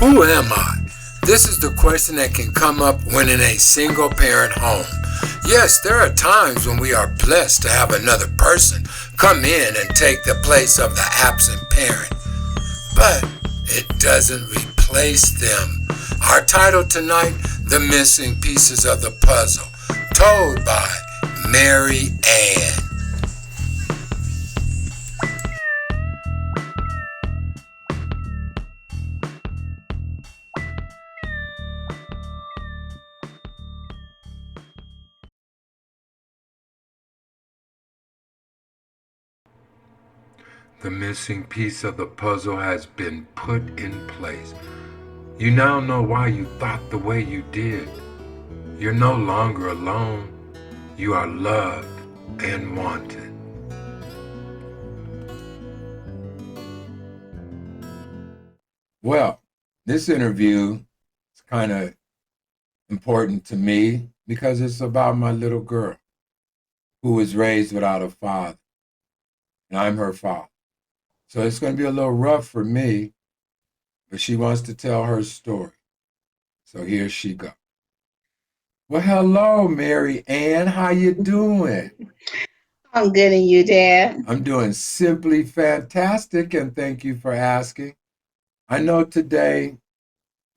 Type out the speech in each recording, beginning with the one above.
Who am I? This is the question that can come up when in a single parent home. Yes, there are times when we are blessed to have another person come in and take the place of the absent parent, but it doesn't replace them. Our title tonight, The Missing Pieces of the Puzzle, told by MaryAnn. The missing piece of the puzzle has been put in place. You now know why you thought the way you did. You're no longer alone. You are loved and wanted. Well, this interview is kind of important to me because it's about my little girl who was raised without a father, and I'm her father. So it's going to be a little rough for me, but she wants to tell her story. So here she goes. Well, hello, MaryAnn. How you doing? I'm good, and you, Dad? I'm doing simply fantastic, and thank you for asking. I know today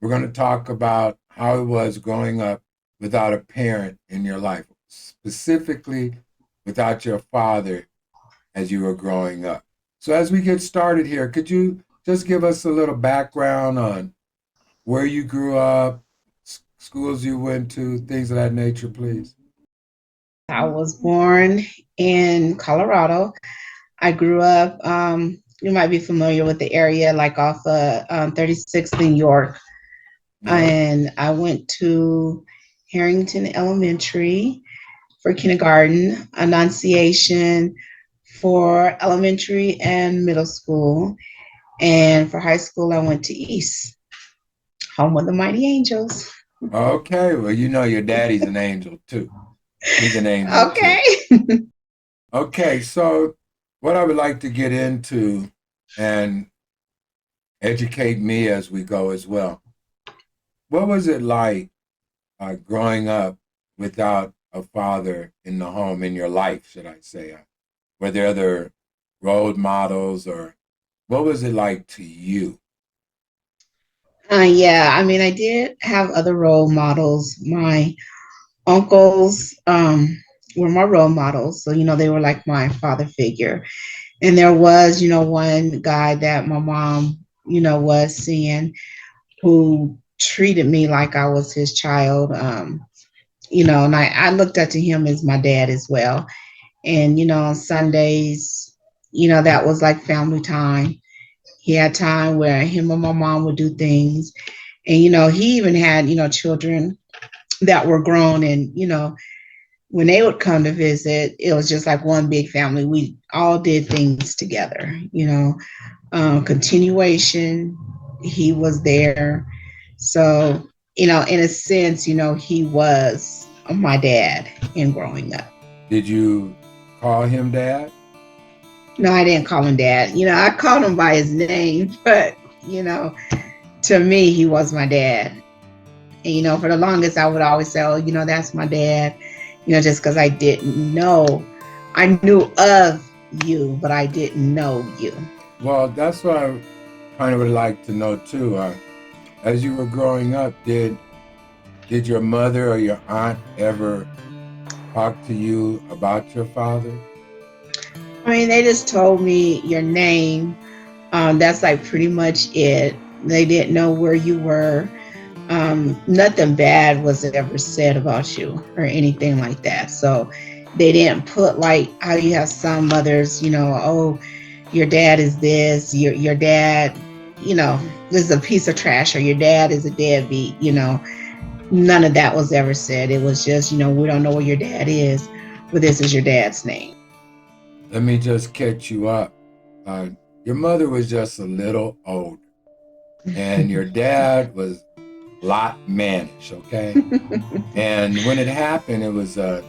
we're going to talk about how it was growing up without a parent in your life, specifically without your father as you were growing up. So as we get started here, could you just give us a little background on where you grew up, schools you went to, things of that nature, please? I was born in Colorado. I grew up, you might be familiar with the area, like off of 36th in York. Yeah. And I went to Harrington Elementary for kindergarten, Annunciation for elementary and middle school. And for high school, I went to East, home of the Mighty Angels. Okay, well, you know your daddy's an angel too. He's an angel too. Okay. Okay, so what I would like to get into and educate me as we go as well. What was it like growing up without a father in the home, in your life, should I say? Were there other role models, or what was it like to you? Yeah, I mean, I did have other role models. My uncles were my role models. So, they were like my father figure. And there was, one guy that my mom, was seeing who treated me like I was his child. And I looked up to him as my dad as well. And, on Sundays, that was like family time. He had time where him and my mom would do things. And, he even had, children that were grown, and when they would come to visit, it was just like one big family. We all did things together, continuation. He was there. So, in a sense, he was my dad in growing up. Did you call him dad? No, I didn't call him dad. I called him by his name, but, to me, he was my dad. And, for the longest, I would always say, oh, that's my dad, just because I didn't know. I knew of you, but I didn't know you. Well, that's what I kind of would like to know too. As you were growing up, did your mother or your aunt ever talk to you about your father? I mean, they just told me your name. That's like pretty much it. They didn't know where you were. Nothing bad was ever said about you or anything like that. So they didn't put like how you have some mothers, oh, your dad is this, your dad, is a piece of trash, or your dad is a deadbeat. None of that was ever said. It was just, we don't know where your dad is, but this is your dad's name. Let me just catch you up. Uh, your mother was just a little older, and your dad was a lot mannish, okay? And when it happened, it was a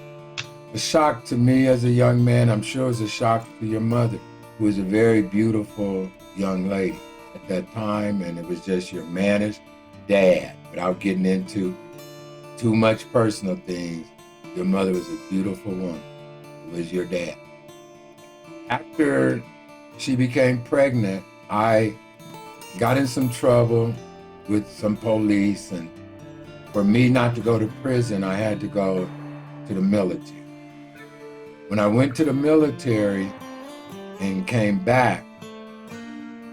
shock to me as a young man. I'm sure it was a shock to your mother, who was a very beautiful young lady. at that time, and it was just your managed dad. Without getting into too much personal things, your mother was a beautiful woman. It was your dad. After she became pregnant, I got in some trouble with some police, and for me not to go to prison, I had to go to the military. When I went to the military and came back,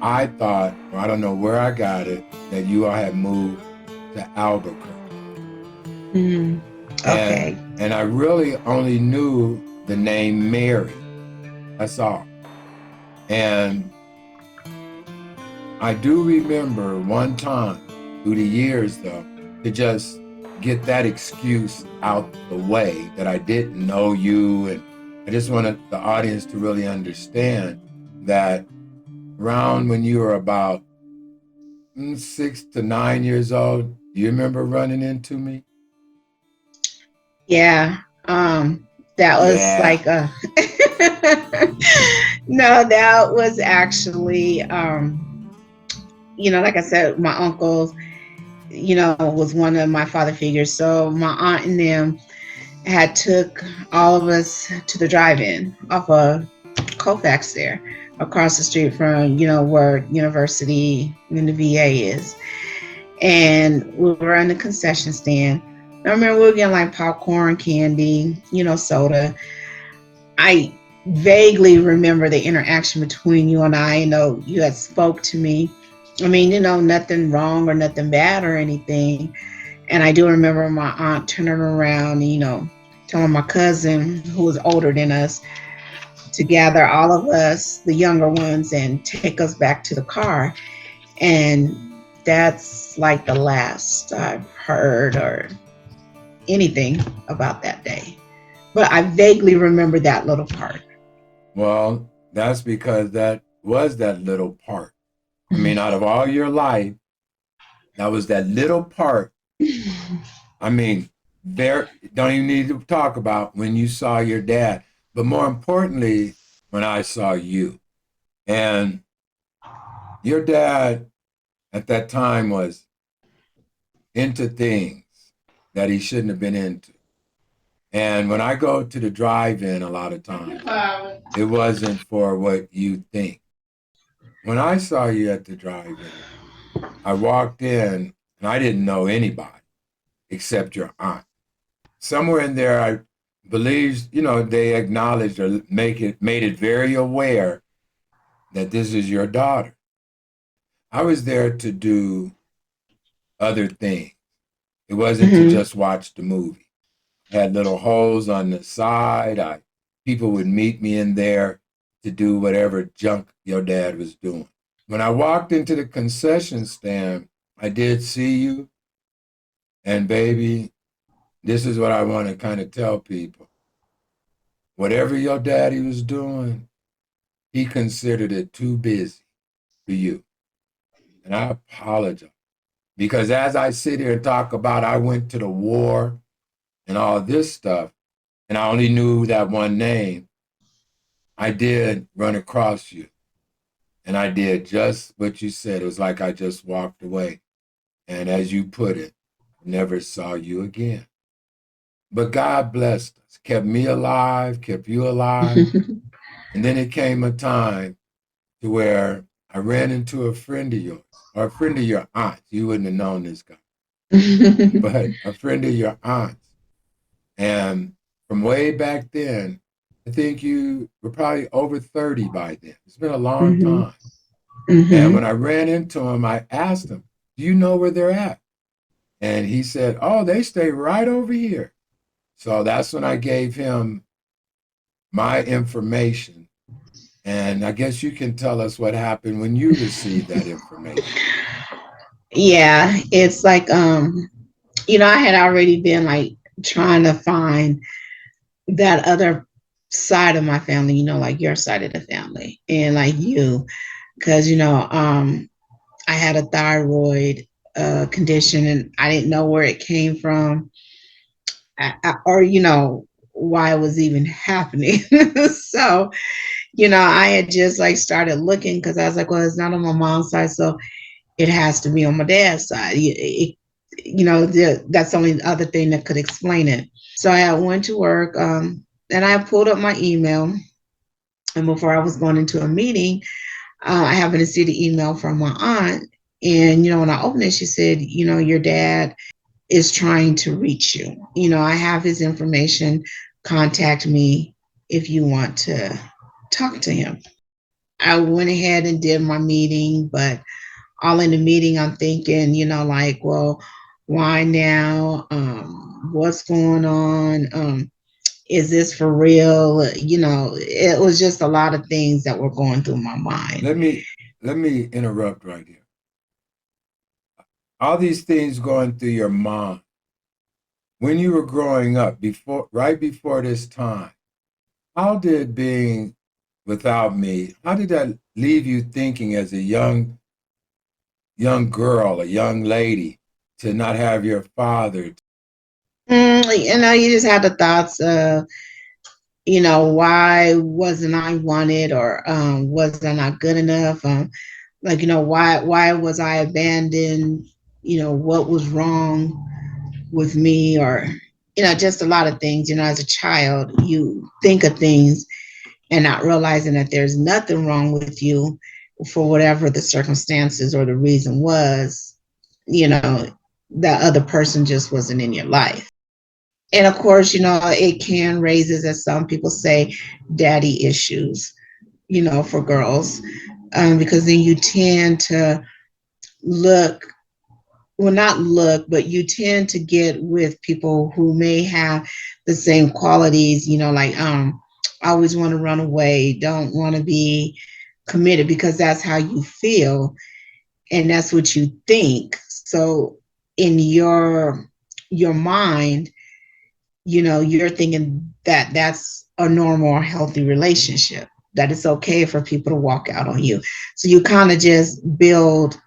I thought, or I don't know where I got it, that you all had moved to Albuquerque. Mm, And okay. and I really only knew the name Mary. That's all. And I do remember one time through the years though, to just get that excuse out the way that I didn't know you. And I just wanted the audience to really understand that around when you were about 6 to 9 years old, do you remember running into me? Yeah. That was Yeah. like a no, that was actually like I said, my uncles, was one of my father figures. So my aunt and them had took all of us to the drive-in off of Colfax there, across the street from, where University and the VA is. And we were in the concession stand. I remember we were getting like popcorn, candy, soda. I vaguely remember the interaction between you and I. You had spoke to me. I mean, nothing wrong or nothing bad or anything. And I do remember my aunt turning around, telling my cousin, who was older than us, to gather all of us, the younger ones, and take us back to the car. And that's like the last I've heard or anything about that day. But I vaguely remember that little part. Well, that's because that was that little part. I mean, out of all your life, that was that little part. I mean, there don't even need to talk about when you saw your dad, but more importantly, when I saw you. And your dad at that time was into things that he shouldn't have been into. And when I go to the drive-in a lot of times, it wasn't for what you think. When I saw you at the drive-in, I walked in and I didn't know anybody except your aunt. Somewhere in there, I believe, they acknowledged or made it very aware that this is your daughter. I was there to do other things. It wasn't to Hmm. just watch the movie. I had little holes on the side. People would meet me in there to do whatever junk your dad was doing. When I walked into the concession stand, I did see you, and baby, this is what I want to kind of tell people. Whatever your daddy was doing, he considered it too busy for you. And I apologize. Because as I sit here and talk about I went to the war and all this stuff, and I only knew that one name, I did run across you. And I did just what you said. It was like I just walked away. And as you put it, never saw you again. But God blessed us, kept me alive, kept you alive. And then it came a time to where I ran into a friend of yours, or a friend of your aunt. You wouldn't have known this guy, but a friend of your aunt's. And from way back then, I think you were probably over 30 by then. It's been a long Hmm. time. And Hmm. when I ran into him, I asked him, "Do you know where they're at?" And he said, "Oh, they stay right over here." So that's when I gave him my information. And I guess you can tell us what happened when you received that information. Yeah, it's like I had already been like trying to find that other side of my family, like your side of the family and like you, because I had a thyroid condition and I didn't know where it came from, or why it was even happening. So I had just like started looking because I was like, well, it's not on my mom's side, so it has to be on my dad's side. That's the only other thing that could explain it. So I went to work, and I pulled up my email. And before I was going into a meeting, I happened to see the email from my aunt. And, when I opened it, she said, your dad is trying to reach you. I have his information. Contact me if you want to talk to him. I went ahead and did my meeting, but all in the meeting, I'm thinking, like, well, why now? What's going on? Is this for real? It was just a lot of things that were going through my mind. Let me interrupt right here. All these things going through your mind when you were growing up, right before this time. How did being without me? How did that leave you thinking as a young girl, a young lady, to not have your father? You just had the thoughts of, why wasn't I wanted, or was I not good enough? Like, why was I abandoned? What was wrong with me? Or, just a lot of things. As a child, you think of things and not realizing that there's nothing wrong with you for whatever the circumstances or the reason was, you know, that other person just wasn't in your life. And of course, it can raises, as some people say, daddy issues, for girls, because then you tend to look, well, not look, but you tend to get with people who may have the same qualities, like, I always want to run away, don't want to be committed, because that's how you feel and that's what you think. So in your mind, you're thinking that that's a normal or healthy relationship, that it's okay for people to walk out on you. So you kind of just build,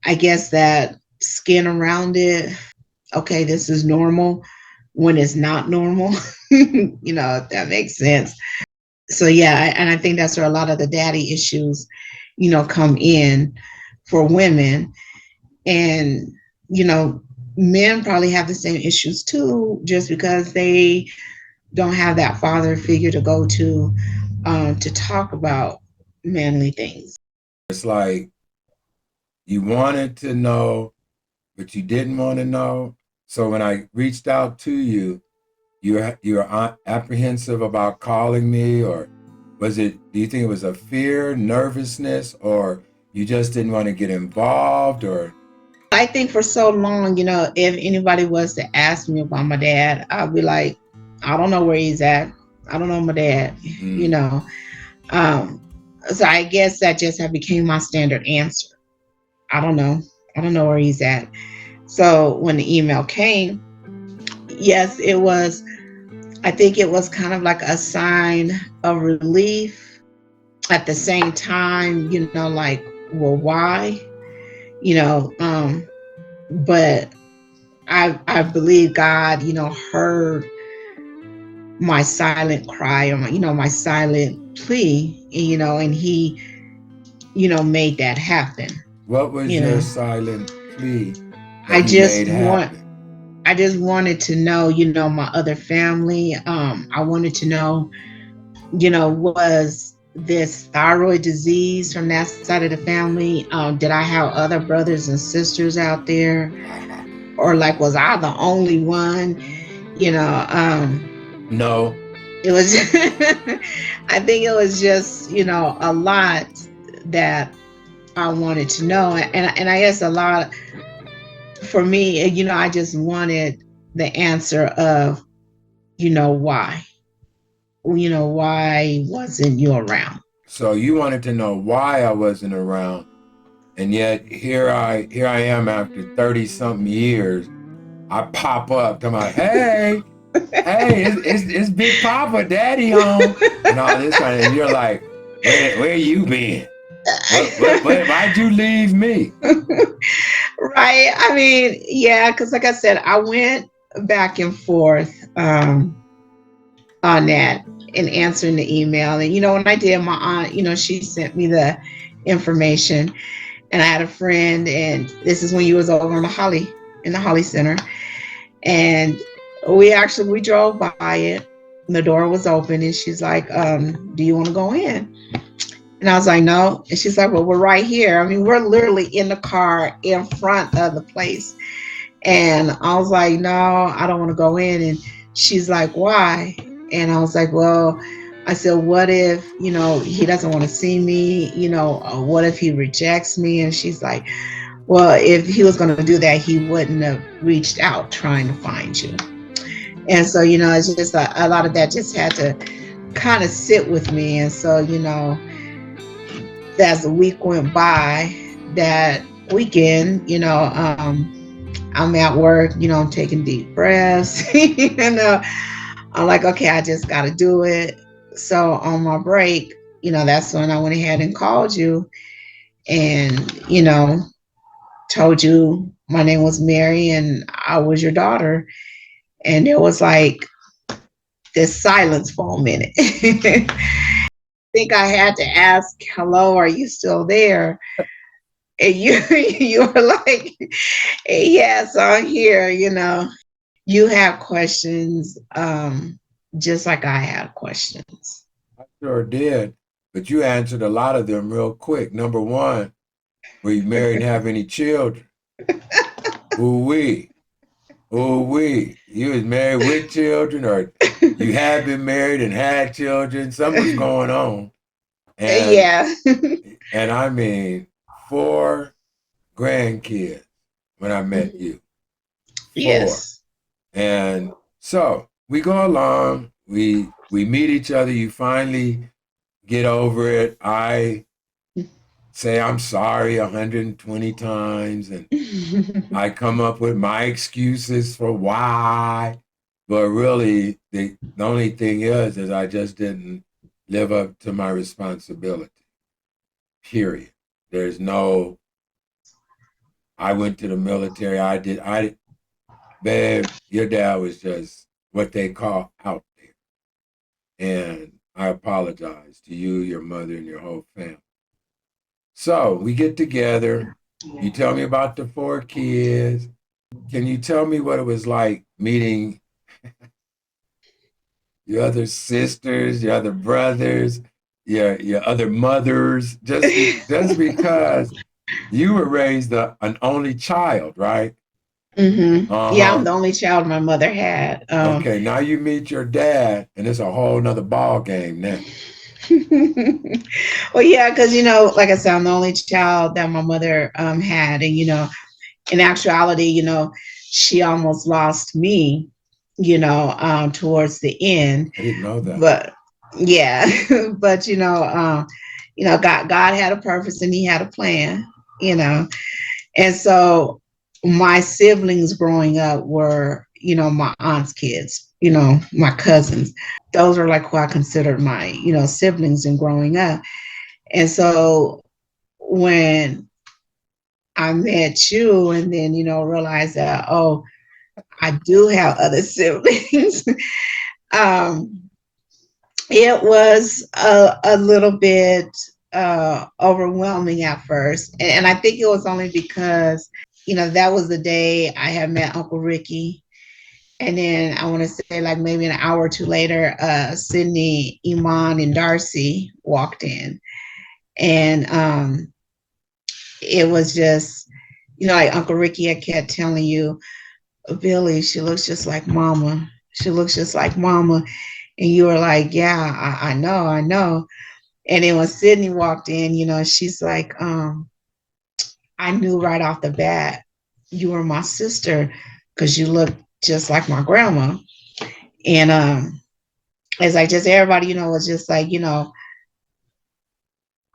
I guess, that skin around it. Okay, this is normal when it's not normal. If that makes sense. So yeah, and I think that's where a lot of the daddy issues, come in for women. And, you know, men probably have the same issues too, just because they don't have that father figure to go to talk about manly things. It's like you wanted to know, but you didn't want to know. So when I reached out to you, you were apprehensive about calling me, or was it? Do you think it was a fear, nervousness, or you just didn't want to get involved, or? I think for so long, if anybody was to ask me about my dad, I'd be like, I don't know where he's at. I don't know my dad, you Mm. know. Um, so I guess that just have became my standard answer. I don't know. I don't know where he's at. So when the email came, yes, it was, I think it was kind of like a sign of relief. At the same time, like, well, why? You know, um, but I believe God, heard my silent cry, or my silent plea, and he, made that happen. What was You your know, silent plea that I he just made want happen? I just wanted to know, my other family. I wanted to know, was this thyroid disease from that side of the family? Did I have other brothers and sisters out there? Or like, was I the only one? You know, No. it was, I think it was just, a lot that I wanted to know. And I guess a lot for me, I just wanted the answer of, why? Why wasn't you around? So you wanted to know why I wasn't around, and yet here I am after 30 something years. I pop up talking about, hey, it's Big Papa, Daddy home, and all this kind of. And you're like, where you been? Why'd you leave me? Right. I mean, yeah, because like I said, I went back and forth on that. in answering the email. And when I did, my aunt, she sent me the information. And I had a friend, and this is when you was over in the Holly Center, and we drove by it. The door was open, and she's like, "Do you want to go in?" And I was like, "No." And she's like, "Well, we're right here. I mean, we're literally in the car in front of the place." And I was like, "No, I don't want to go in." And she's like, "Why?" And I was like, "Well," I said, "What if, he doesn't want to see me? What if he rejects me?" And she's like, "Well, if he was going to do that, he wouldn't have reached out trying to find you." And so, it's just a lot of that just had to kind of sit with me. And so, as the week went by, that weekend, I'm at work, I'm taking deep breaths, I'm like, okay, I just got to do it. So on my break, that's when I went ahead and called you and, told you my name was Mary and I was your daughter. And there was like this silence for a minute. I think I had to ask, hello, are you still there? And you you were like, yes, I'm here, You have questions, just like I have questions. I sure did. But you answered a lot of them real quick. Number one, were you married and have any children? Ooh wee. Ooh wee. You was married with children or you had been married and had children. Something was going on. And Yeah. and I mean 4 grandkids when I met you. Four. Yes. And so we go along, we meet each other, you finally get over it. I say I'm sorry 120 times and I come up with my excuses for why. But really the only thing is I just didn't live up to my responsibility. Period. There's no I went to the military. Babe, your dad was just what they call out there. And I apologize to you, your mother, and your whole family. So we get together. You tell me about the 4 kids. Can you tell me what it was like meeting your other sisters, your other brothers, your other mothers? Just because you were raised an only child, right? Uh Yeah, I'm huh. the only child my mother had. Okay, now you meet your dad, and it's a whole nother ball game now. Well, yeah, because like I said, I'm the only child that my mother had, and in actuality, she almost lost me, towards the end. I didn't know that. But yeah, but God had a purpose and He had a plan, you know, and so my siblings growing up were, my aunt's kids, my cousins. Those are like who I considered my, siblings in growing up. And so when I met you and then, realized that, oh, I do have other siblings, um, it was a little bit overwhelming at first. And I think it was only because, that was the day I had met Uncle Ricky. And then I want to say, like, maybe an hour or two later, Sydney, Iman, and Darcy walked in. And it was just, like Uncle Ricky had kept telling you, Billy, she looks just like mama. She looks just like mama. And you were like, yeah, I know, I know. And then when Sydney walked in, she's like, I knew right off the bat you were my sister because you look just like my grandma. And it's like just everybody, was just like,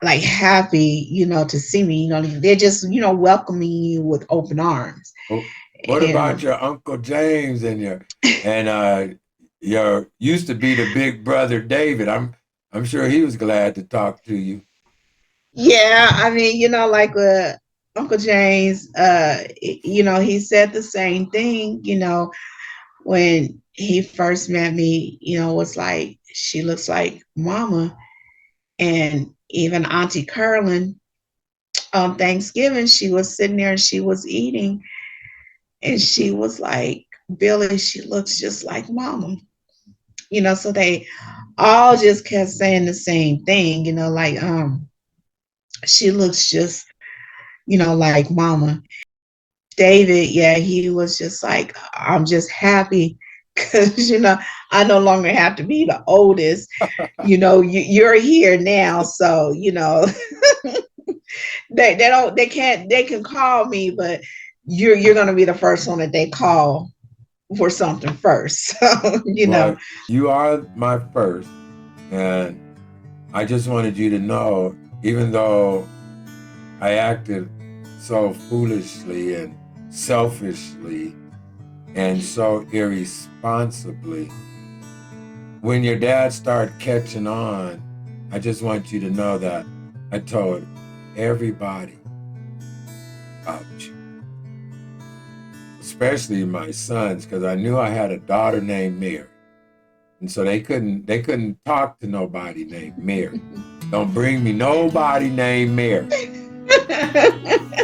like happy, to see me. They're just, welcoming you with open arms. Well, what about And your Uncle James and your used to be the big brother David? I'm sure he was glad to talk to you. yeah, I mean, like Uncle James, he said the same thing, when he first met me, was like, she looks like mama. And even Auntie Curlin on Thanksgiving, she was sitting there and she was eating, and she was like, Billy, she looks just like mama. So they all just kept saying the same thing, like, she looks just, like mama. David, yeah, he was just like, I'm just happy because, I no longer have to be the oldest. You're here now. So, they can call me, but you're going to be the first one that they call for something first. So, Well, you are my first, and I just wanted you to know, even though I acted so foolishly and selfishly and so irresponsibly, when your dad started catching on, I just want you to know that I told everybody about you, especially my sons, because I knew I had a daughter named Mary. And so they couldn't talk to nobody named Mary. Don't bring me nobody named Mary.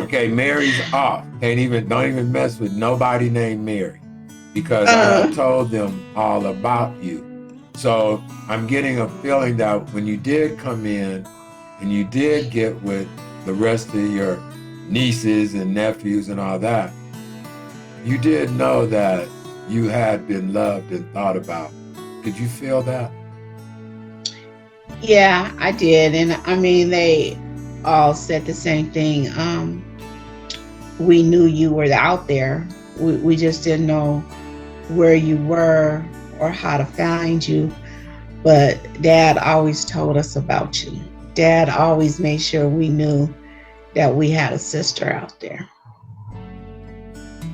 Okay, Mary's off. Don't even mess with nobody named Mary, because I had told them all about you. So I'm getting a feeling that when you did come in and you did get with the rest of your nieces and nephews and all that, you did know that you had been loved and thought about. Could you feel that? yeah, I did. And I mean, they all said the same thing. We knew you were out there. We just didn't know where you were or how to find you. But Dad always told us about you. Dad always made sure we knew that we had a sister out there.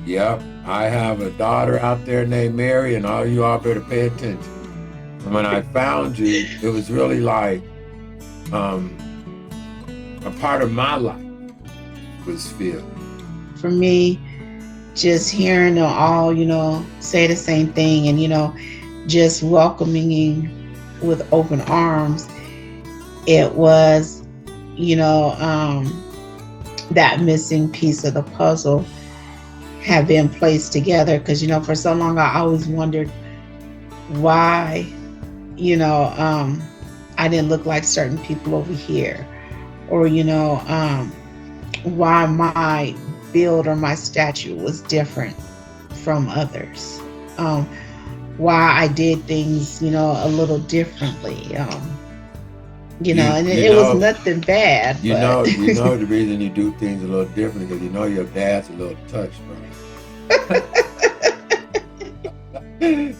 Yep, I have a daughter out there named Mary, and all you all better pay attention. And when I found you, it was really like um, a part of my life was filled. For me, just hearing them all, say the same thing, and, just welcoming with open arms, it was, you know, um, that missing piece of the puzzle have been placed together. Because, for so long, I always wondered why, you know, um, I didn't look like certain people over here, or, why my build or my stature was different from others. Um, why I did things, a little differently. You And you it was know nothing bad, but you know the reason you do things a little different because you know your dad's a little touched, right?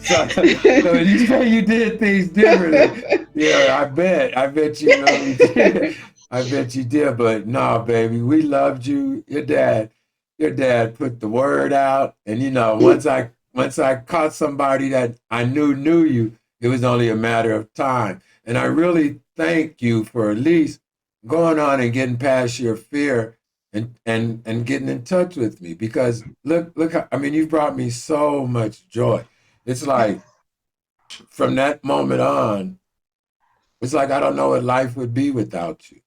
So when you say you did things differently, I bet you really did. I bet you did, but no, baby, we loved you. Your dad put the word out, and once I caught somebody that I knew you, it was only a matter of time. And I really thank you for at least going on and getting past your fear and getting in touch with me because look, I mean, you brought me so much joy. It's like from that moment on, it's like I don't know what life would be without you.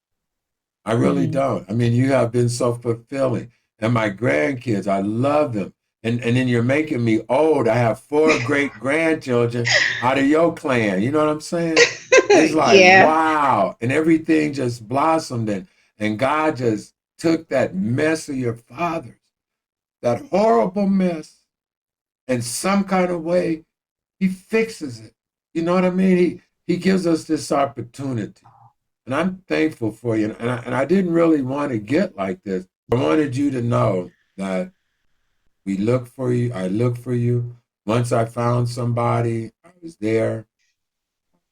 I really Mhm. don't. I mean, you have been so fulfilling. And my grandkids, I love them. And then you're making me old. I have four great grandchildren out of your clan. You know what I'm saying? It's like, Yeah. wow. And everything just blossomed and God just took that mess of your fathers, that horrible mess, in some kind of way he fixes it. You know what I mean? He gives us this opportunity. And I'm thankful for you. And I didn't really want to get like this. I wanted you to know that we look for you. I look for you. Once I found somebody, I was there.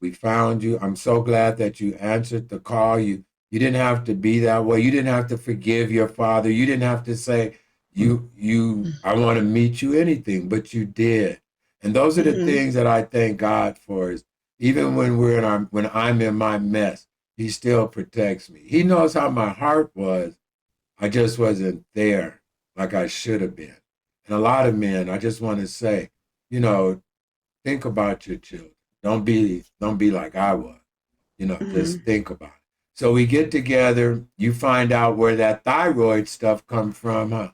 We found you. I'm so glad that you answered the call. You didn't have to be that way. You didn't have to forgive your father. You didn't have to say I want to meet you anything, but you did. And those are the Mhm. things that I thank God for is even when I'm in my mess, he still protects me. He knows how my heart was. I just wasn't there like I should have been. And a lot of men, I just want to say, you know, think about your children. Don't be like I was. Just Mhm. think about it. So we get together, you find out where that thyroid stuff comes from, huh?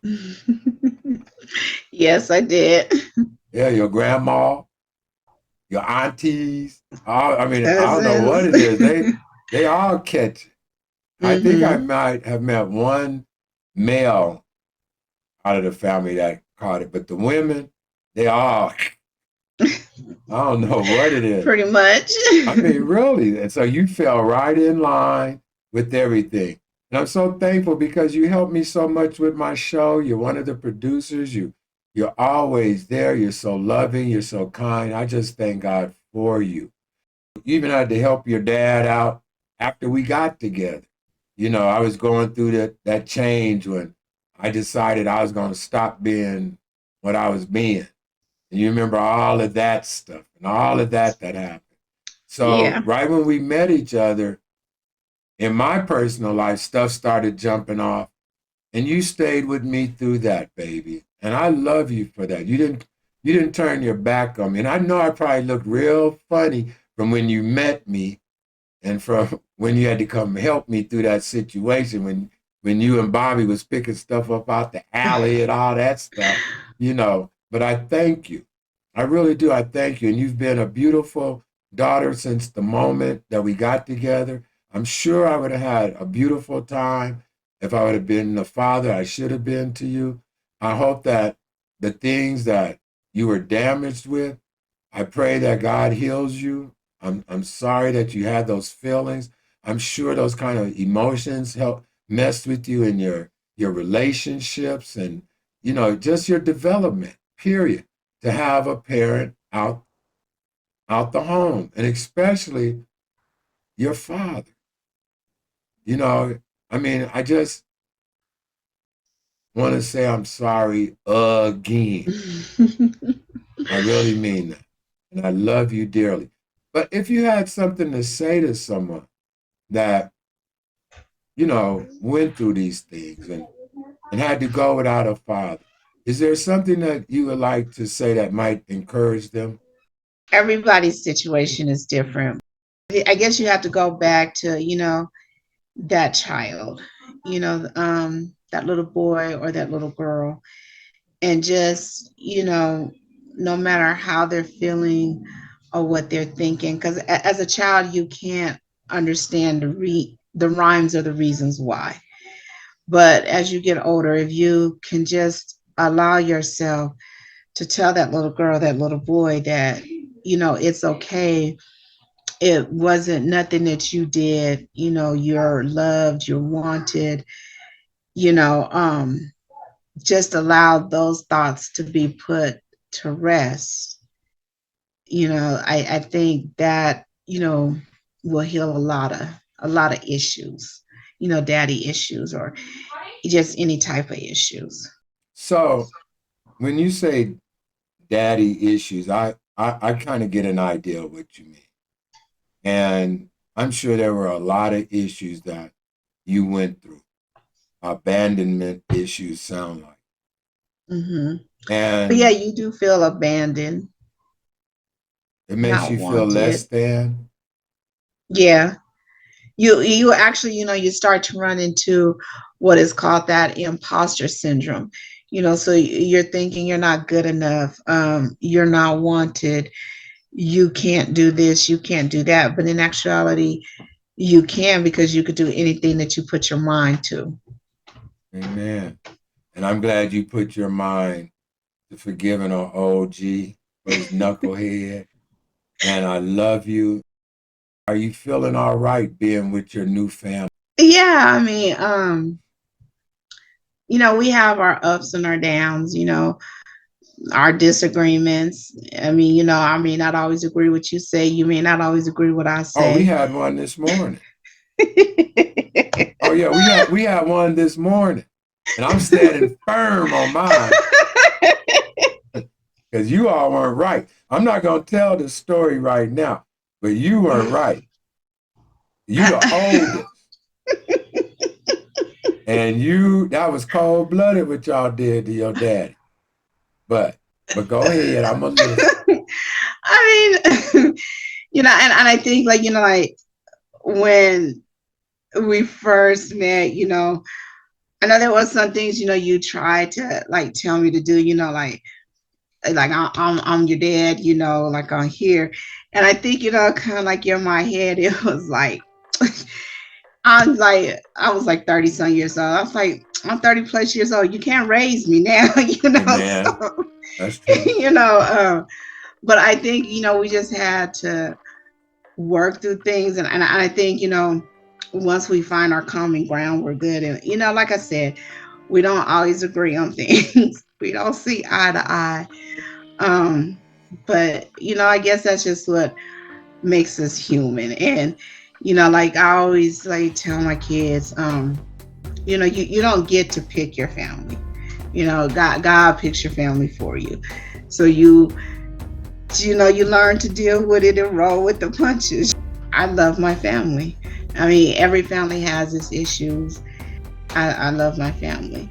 Yes, I did. Yeah, your grandma, your aunties. I mean, I don't know what Cousins. it is. They all catch it. I think I Hmm. might have met one male out of the family that caught it, but the women, they all, I don't know what it is. Pretty much. I mean, really. And so you fell right in line with everything. And I'm so thankful because you helped me so much with my show. You're one of the producers. You're always there. You're so loving. You're so kind. I just thank God for you. You even had to help your dad out after we got together. I was going through that change when I decided I was going to stop being what I was being. And you remember all of that stuff and all of that happened. So, Yeah. right when we met each other, in my personal life, stuff started jumping off, and you stayed with me through that, baby. And I love you for that. You didn't turn your back on me. And I know I probably looked real funny from when you met me and from when you had to come help me through that situation when you and Bobby was picking stuff up out the alley and all that stuff. But I thank you. I really do. I thank you. And you've been a beautiful daughter since the moment that we got together. I'm sure I would have had a beautiful time if I would have been the father I should have been to you. I hope that the things that you were damaged with, I pray that God heals you. I'm sorry that you had those feelings. I'm sure those kind of emotions help mess with you in your relationships and just your development. Period. To have a parent out the home, and especially your father. You know, I mean, I just want to say I'm sorry again. I really mean that, and I love you dearly. But if you had something to say to someone that went through these things and had to go without a father. Is there something that you would like to say that might encourage them? Everybody's situation is different. I guess you have to go back to, that child, that little boy or that little girl, and just, no matter how they're feeling or what they're thinking, because as a child, you can't understand the rhymes or the reasons why. But as you get older, if you can just allow yourself to tell that little girl, that little boy that, it's okay. It wasn't nothing that you did. You're loved, you're wanted, you know, um, just allow those thoughts to be put to rest. I think that, will heal a lot of issues, daddy issues or just any type of issues. So when you say daddy issues, I kind of get an idea of what you mean. And I'm sure there were a lot of issues that you went through. Abandonment issues sound like. Hmm. But yeah, And you do feel abandoned, it makes not you feel less wanted. than. Yeah, you actually, you start to run into what is called that imposter syndrome. So you're thinking you're not good enough, you're not wanted, you can't do this, you can't do that. But in actuality, you can, because you could do anything that you put your mind to. Amen. And I'm glad you put your mind to forgiving an OG for his knucklehead. And I love you. Are you feeling all right being with your new family? Yeah, I mean, we have our ups and our downs, our disagreements. I mean, I may not always agree with what you say, you may not always agree with what I Oh, we say. had one this morning. Oh yeah, we had one this morning. And I'm standing firm on mine because you all weren't right. I'm not gonna tell the story right now, but you weren't right. You the oldest. And that was cold blooded what y'all did to your daddy. But But go ahead, I'm gonna listen. I mean, and I think like, like when we first met, I know there was some things, you tried to like tell me to do, like I'm your dad, like on here. And I think, kind of like in my head, it was like, I was like 30 some years old. I was like, I'm 30 plus years old. You can't raise me now, Amen. so, That's true. you know, um, but I think, we just had to work through things. And I think, once we find our common ground, we're good. And, like I said, we don't always agree on things. We don't see eye to eye. Um, but, I guess that's just what makes us human. And, like I always like tell my kids, you don't get to pick your family. God picks your family for you. So you learn to deal with it and roll with the punches. I love my family. I mean, every family has its issues. I love my family.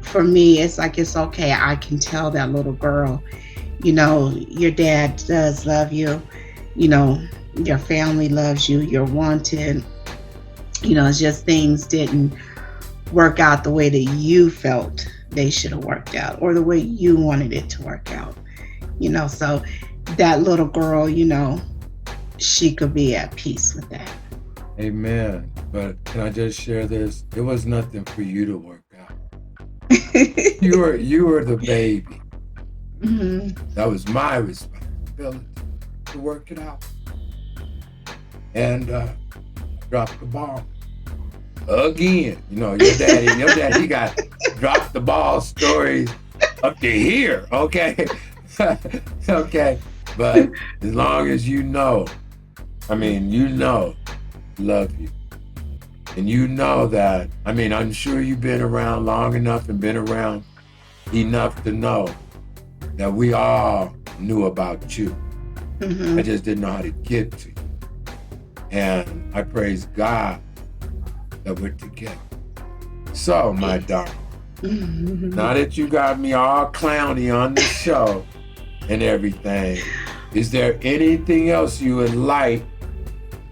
For me, it's like it's okay. I can tell that little girl, your dad does love you. You know, your family loves you. You're wanted. It's just things didn't work out the way that you felt they should have worked out or the way you wanted it to work out. So that little girl, she could be at peace with that. Amen. But can I just share this? It was nothing for you to work out. You were the baby. Mhm. That was my responsibility to work it out. And dropped the ball. Again. Your daddy got dropped the ball stories up to here. Okay. Okay. But as long as love you. And that, I'm sure you've been around long enough and been around enough to know that we all knew about you. I just didn't know how to get to you. And I praise God that we're together. So, my darling, now that you got me all clowny on the show and everything, is there anything else you would like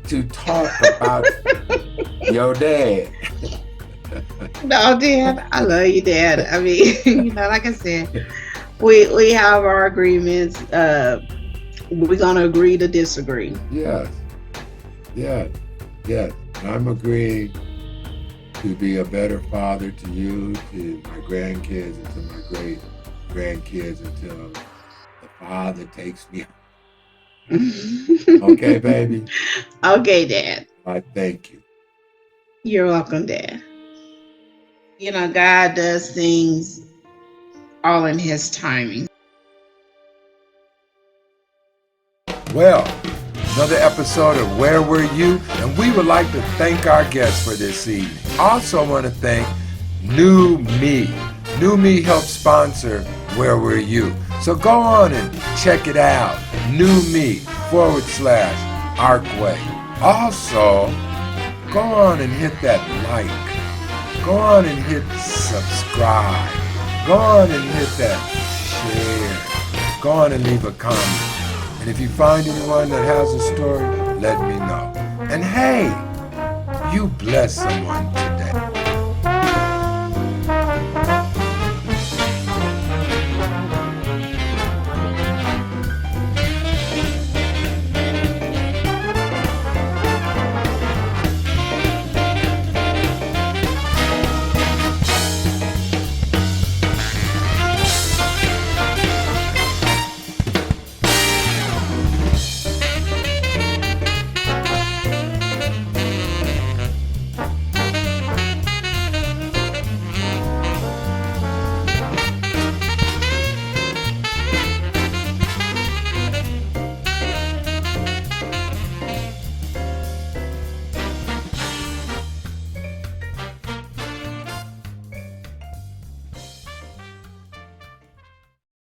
to talk about your dad? No, Dad, I love you, Dad. I mean, like I said, we have our agreements. We're gonna agree to disagree. Yes, yes, yes. I'm agreeing to be a better father to you, to my grandkids, and to my great grandkids until the Father takes me. Okay, baby. Okay, Dad. I thank you. You're welcome, Dad. God does things all in His timing. Well, another episode of Where Were You? And we would like to thank our guests for this evening. Also want to thank New Me. New Me helps sponsor Where Were You? So go on and check it out. New Me /Arkway. Also, go on and hit that like. Go on and hit subscribe. Go on and hit that share. Go on and leave a comment. And if you find anyone that has a story, let me know. And hey, you bless someone today.